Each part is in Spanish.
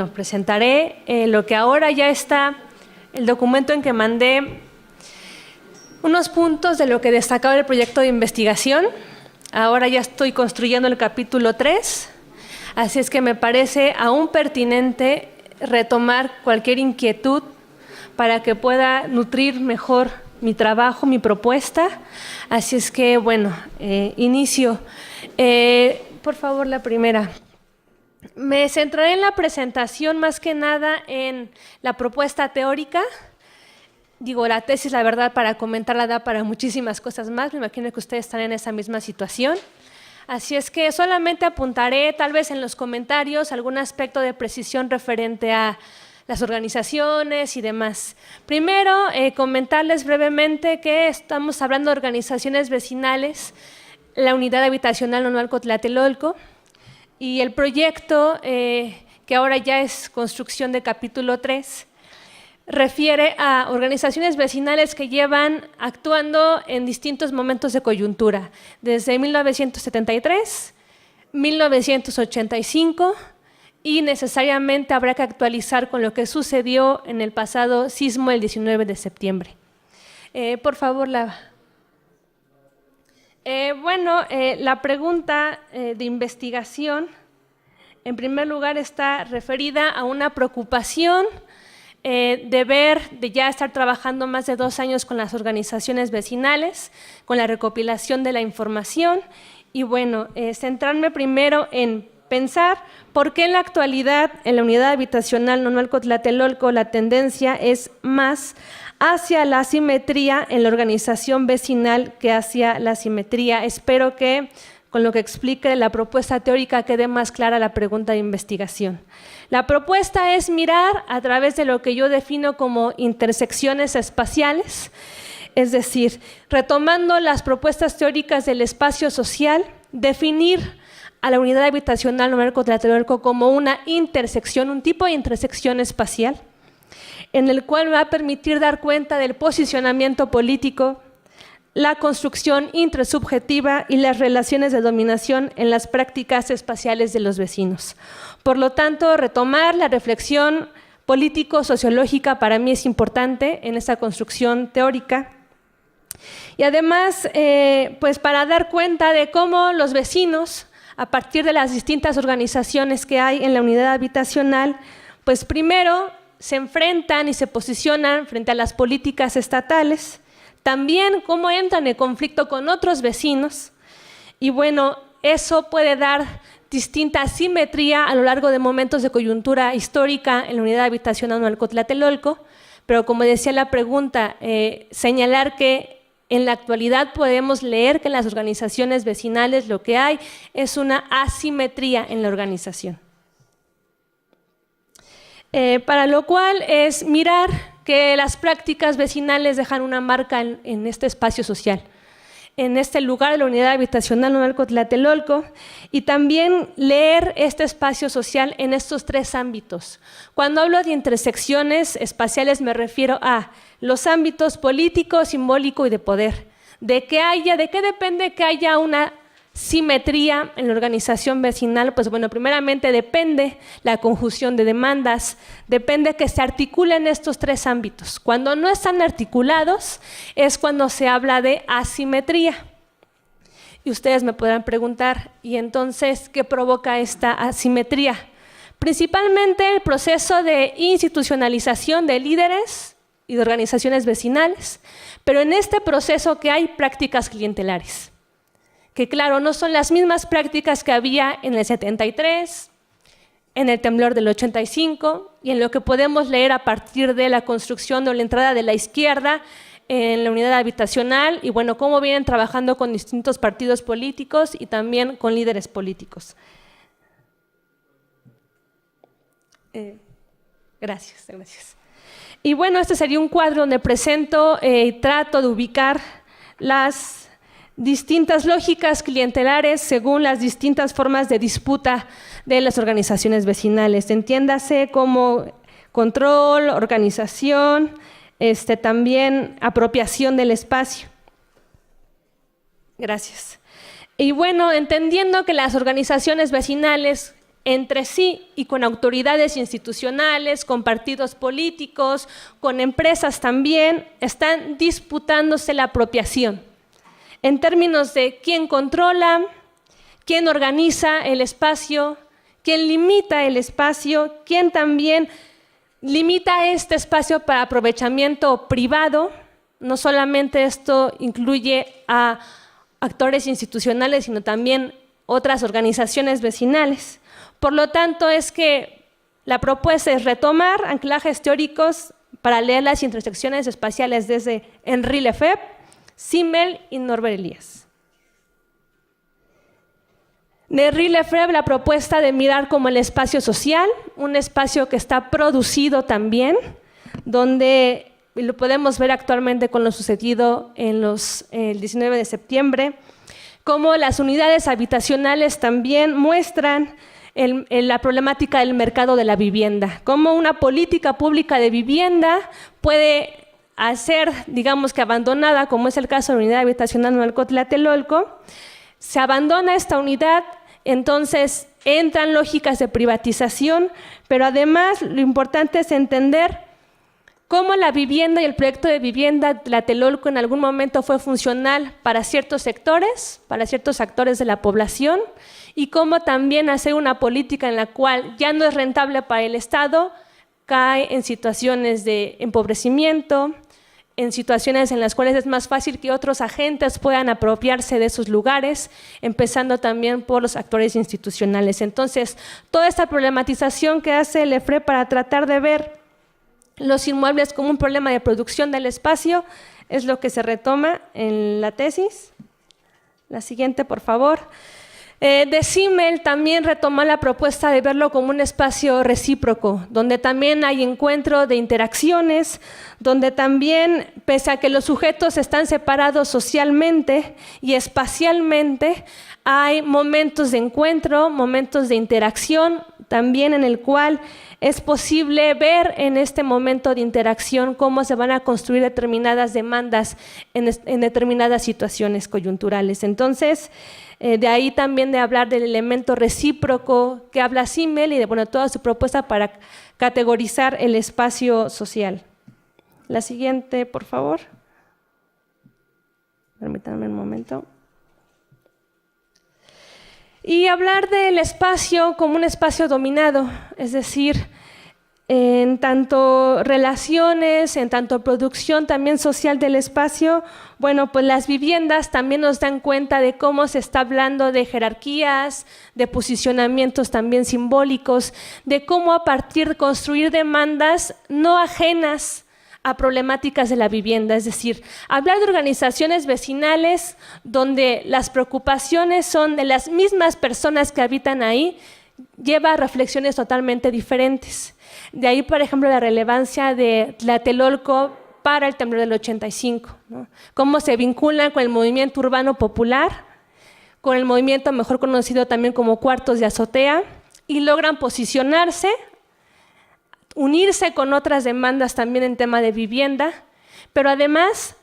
Presentaré lo que ahora ya está, el documento en que mandé unos puntos de lo que destacaba el proyecto de investigación. Ahora ya estoy construyendo el capítulo 3, así es que me parece aún pertinente retomar cualquier inquietud para que pueda nutrir mejor mi trabajo, mi propuesta. Así es que, bueno, inicio. Por favor, la primera. Me centraré en la presentación más que nada en la propuesta teórica. Digo, la tesis, la verdad, para comentarla da para muchísimas cosas más. Me imagino que ustedes están en esa misma situación. Así es que solamente apuntaré, tal vez en los comentarios, algún aspecto de precisión referente a las organizaciones y demás. Primero, comentarles brevemente que estamos hablando de organizaciones vecinales, la unidad habitacional Nonalco-Tlatelolco, y el proyecto, que ahora ya es construcción de capítulo 3, refiere a organizaciones vecinales que llevan actuando en distintos momentos de coyuntura, desde 1973, 1985, y necesariamente habrá que actualizar con lo que sucedió en el pasado sismo el 19 de septiembre. Por favor, la pregunta de investigación, en primer lugar, está referida a una preocupación de ya estar trabajando más de 2 años con las organizaciones vecinales, con la recopilación de la información y, bueno, centrarme primero en pensar por qué en la actualidad en la unidad habitacional Nonalco-Tlatelolco la tendencia es más hacia la asimetría en la organización vecinal que hacia la simetría. Espero que con lo que explique la propuesta teórica quede más clara la pregunta de investigación. La propuesta es mirar a través de lo que yo defino como intersecciones espaciales, es decir, retomando las propuestas teóricas del espacio social, definir a la unidad habitacional Nonalco-Tlatelolco como una intersección, un tipo de intersección espacial, en el cual me va a permitir dar cuenta del posicionamiento político, la construcción intrasubjetiva y las relaciones de dominación en las prácticas espaciales de los vecinos. Por lo tanto, retomar la reflexión político-sociológica para mí es importante en esta construcción teórica. Y además, pues para dar cuenta de cómo los vecinos, a partir de las distintas organizaciones que hay en la unidad habitacional, pues primero se enfrentan y se posicionan frente a las políticas estatales, también cómo entran en conflicto con otros vecinos y, bueno, eso puede dar distinta asimetría a lo largo de momentos de coyuntura histórica en la unidad habitacional Nonalco-Tlatelolco, pero como decía la pregunta, señalar que en la actualidad podemos leer que en las organizaciones vecinales lo que hay es una asimetría en la organización. Para lo cual es mirar que las prácticas vecinales dejan una marca en este espacio social, en este lugar de la unidad habitacional Nonalco-Tlatelolco, y también leer este espacio social en estos 3 ámbitos. Cuando hablo de intersecciones espaciales me refiero a los ámbitos político, simbólico y de poder. ¿De qué depende que haya una simetría en la organización vecinal? Pues bueno, primeramente depende la conjunción de demandas, depende que se articulen estos 3 ámbitos. Cuando no están articulados es cuando se habla de asimetría. Y ustedes me podrán preguntar, ¿y entonces qué provoca esta asimetría? Principalmente el proceso de institucionalización de líderes y de organizaciones vecinales, pero en este proceso que hay prácticas clientelares, que claro, no son las mismas prácticas que había en el 73, en el temblor del 85 y en lo que podemos leer a partir de la construcción o la entrada de la izquierda en la unidad habitacional y, bueno, cómo vienen trabajando con distintos partidos políticos y también con líderes políticos. Gracias. Y bueno, este sería un cuadro donde presento y trato de ubicar las distintas lógicas clientelares según las distintas formas de disputa de las organizaciones vecinales. Entiéndase como control, organización, también apropiación del espacio. Gracias. Y bueno, entendiendo que las organizaciones vecinales entre sí y con autoridades institucionales, con partidos políticos, con empresas también, están disputándose la apropiación en términos de quién controla, quién organiza el espacio, quién limita el espacio, quién también limita este espacio para aprovechamiento privado. No solamente esto incluye a actores institucionales, sino también otras organizaciones vecinales. Por lo tanto, es que la propuesta es retomar anclajes teóricos para leer las intersecciones espaciales desde Henri Lefebvre, Simmel y Norbert Elias. De Henri Lefebvre, la propuesta de mirar como el espacio social, un espacio que está producido también, donde lo podemos ver actualmente con lo sucedido en el 19 de septiembre, como las unidades habitacionales también muestran la problemática del mercado de la vivienda, cómo una política pública de vivienda puede hacer, digamos que abandonada, como es el caso de la unidad habitacional Nonalco-Tlatelolco, se abandona esta unidad, entonces entran lógicas de privatización, pero además lo importante es entender cómo la vivienda y el proyecto de vivienda Tlatelolco en algún momento fue funcional para ciertos sectores, para ciertos actores de la población, y cómo también hacer una política en la cual ya no es rentable para el Estado, cae en situaciones de empobrecimiento, en situaciones en las cuales es más fácil que otros agentes puedan apropiarse de esos lugares, empezando también por los actores institucionales. Entonces, toda esta problematización que hace Lefebvre para tratar de ver los inmuebles como un problema de producción del espacio es lo que se retoma en la tesis. La siguiente, por favor. De Simmel también retomó la propuesta de verlo como un espacio recíproco, donde también hay encuentro de interacciones, donde también, pese a que los sujetos están separados socialmente y espacialmente, hay momentos de encuentro, momentos de interacción, también en el cual es posible ver en este momento de interacción cómo se van a construir determinadas demandas en determinadas situaciones coyunturales. Entonces, de ahí también de hablar del elemento recíproco que habla Simmel y de toda su propuesta para categorizar el espacio social. La siguiente, por favor. Permítanme un momento. Y hablar del espacio como un espacio dominado, es decir, en tanto relaciones, en tanto producción también social del espacio, pues las viviendas también nos dan cuenta de cómo se está hablando de jerarquías, de posicionamientos también simbólicos, de cómo a partir de construir demandas no ajenas a problemáticas de la vivienda, es decir, hablar de organizaciones vecinales donde las preocupaciones son de las mismas personas que habitan ahí, lleva a reflexiones totalmente diferentes. De ahí, por ejemplo, la relevancia de Tlatelolco para el temblor del 85, ¿no? Cómo se vinculan con el movimiento urbano popular, con el movimiento mejor conocido también como cuartos de azotea, y logran posicionarse, unirse con otras demandas también en tema de vivienda, pero además,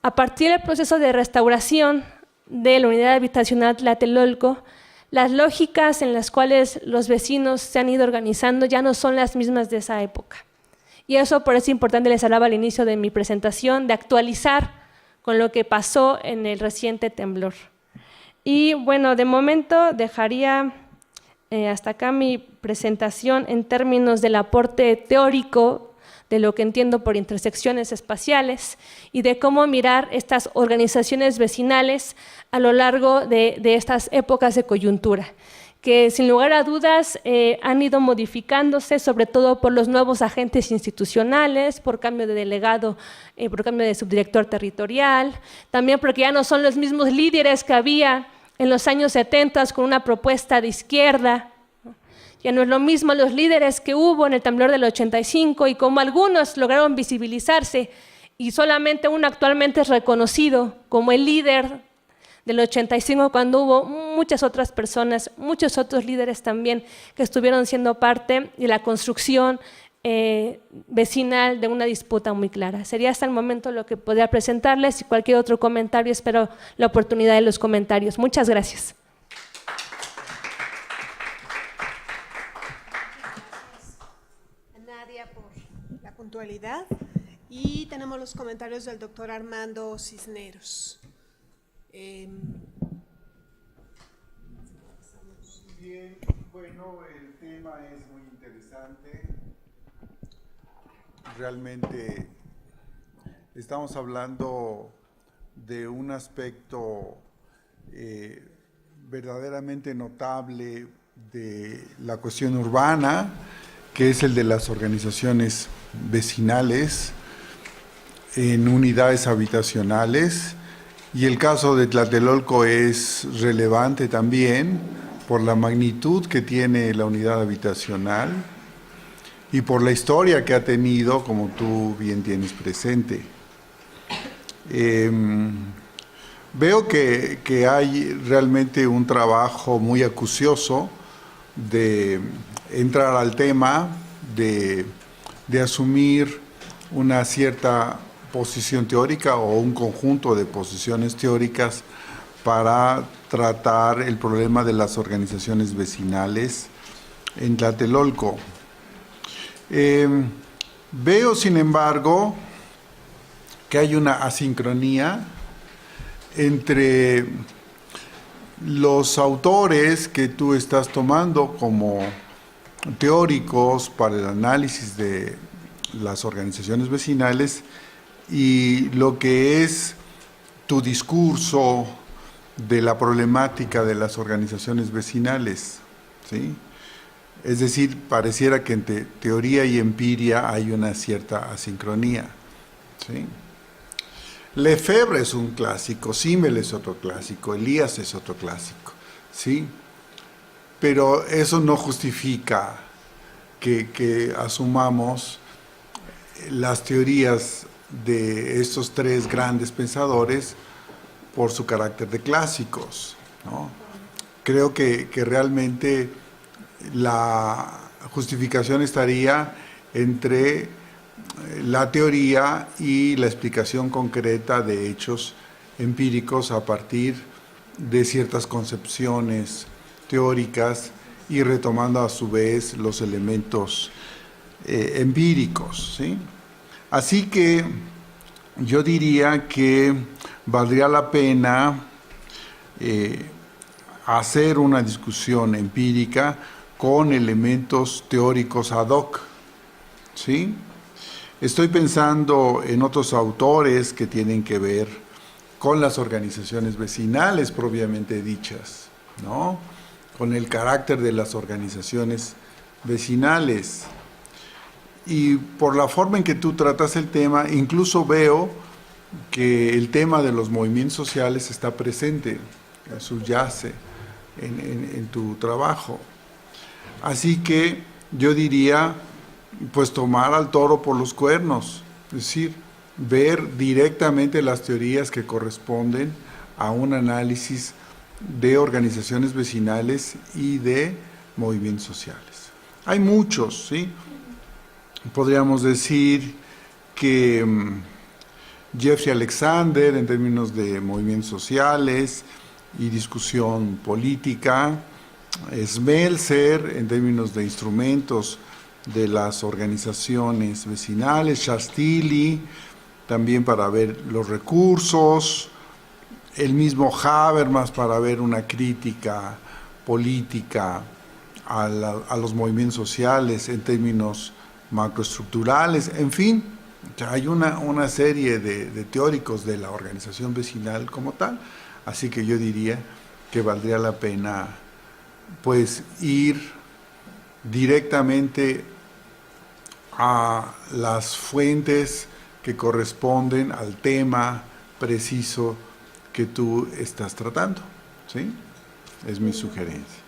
a partir del proceso de restauración de la unidad habitacional Tlatelolco, las lógicas en las cuales los vecinos se han ido organizando ya no son las mismas de esa época. Y eso por eso es importante, les hablaba al inicio de mi presentación, de actualizar con lo que pasó en el reciente temblor. Y de momento dejaría hasta acá mi presentación en términos del aporte teórico de lo que entiendo por intersecciones espaciales y de cómo mirar estas organizaciones vecinales a lo largo de estas épocas de coyuntura, que sin lugar a dudas han ido modificándose, sobre todo por los nuevos agentes institucionales, por cambio de delegado, por cambio de subdirector territorial, también porque ya no son los mismos líderes que había en los años 70 con una propuesta de izquierda. Ya no es lo mismo los líderes que hubo en el temblor del 85 y como algunos lograron visibilizarse y solamente uno actualmente es reconocido como el líder del 85 cuando hubo muchas otras personas, muchos otros líderes también que estuvieron siendo parte de la construcción vecinal de una disputa muy clara. Sería hasta el momento lo que podría presentarles y cualquier otro comentario, espero la oportunidad de los comentarios. Muchas gracias. secretaria por la puntualidad y tenemos los comentarios del doctor Armando Cisneros. Bien, bueno, el tema es muy interesante. Realmente estamos hablando de un aspecto verdaderamente notable de la cuestión urbana, que es el de las organizaciones vecinales en unidades habitacionales, y el caso de Tlatelolco es relevante también por la magnitud que tiene la unidad habitacional y por la historia que ha tenido, como tú bien tienes presente. Veo que hay realmente un trabajo muy acucioso de entrar al tema, de asumir una cierta posición teórica o un conjunto de posiciones teóricas para tratar el problema de las organizaciones vecinales en Tlatelolco. Veo, sin embargo, que hay una asincronía entre los autores que tú estás tomando como teóricos para el análisis de las organizaciones vecinales y lo que es tu discurso de la problemática de las organizaciones vecinales, ¿sí? Es decir, pareciera que entre teoría y empiria hay una cierta asincronía, ¿sí? Lefebvre es un clásico, Simmel es otro clásico, Elías es otro clásico, ¿sí? Pero eso no justifica que asumamos las teorías de estos tres grandes pensadores por su carácter de clásicos, ¿no? Creo que realmente la justificación estaría entre la teoría y la explicación concreta de hechos empíricos a partir de ciertas concepciones teóricas y retomando a su vez los elementos empíricos, ¿sí? Así que yo diría que valdría la pena hacer una discusión empírica con elementos teóricos ad hoc, ¿sí? Estoy pensando en otros autores que tienen que ver con las organizaciones vecinales propiamente dichas, ¿no? Con el carácter de las organizaciones vecinales. Y por la forma en que tú tratas el tema, incluso veo que el tema de los movimientos sociales está presente, subyace en tu trabajo. Así que yo diría, pues tomar al toro por los cuernos, es decir, ver directamente las teorías que corresponden a un análisis de organizaciones vecinales y de movimientos sociales. Hay muchos, ¿sí? Podríamos decir que Jeffrey Alexander, en términos de movimientos sociales y discusión política, Smeltzer, en términos de instrumentos de las organizaciones vecinales, Shastili, también para ver los recursos, el mismo Habermas para ver una crítica política a los movimientos sociales en términos macroestructurales, en fin, hay una serie de teóricos de la organización vecinal como tal, así que yo diría que valdría la pena pues ir directamente a las fuentes que corresponden al tema preciso que tú estás tratando, ¿sí? Es mi sugerencia.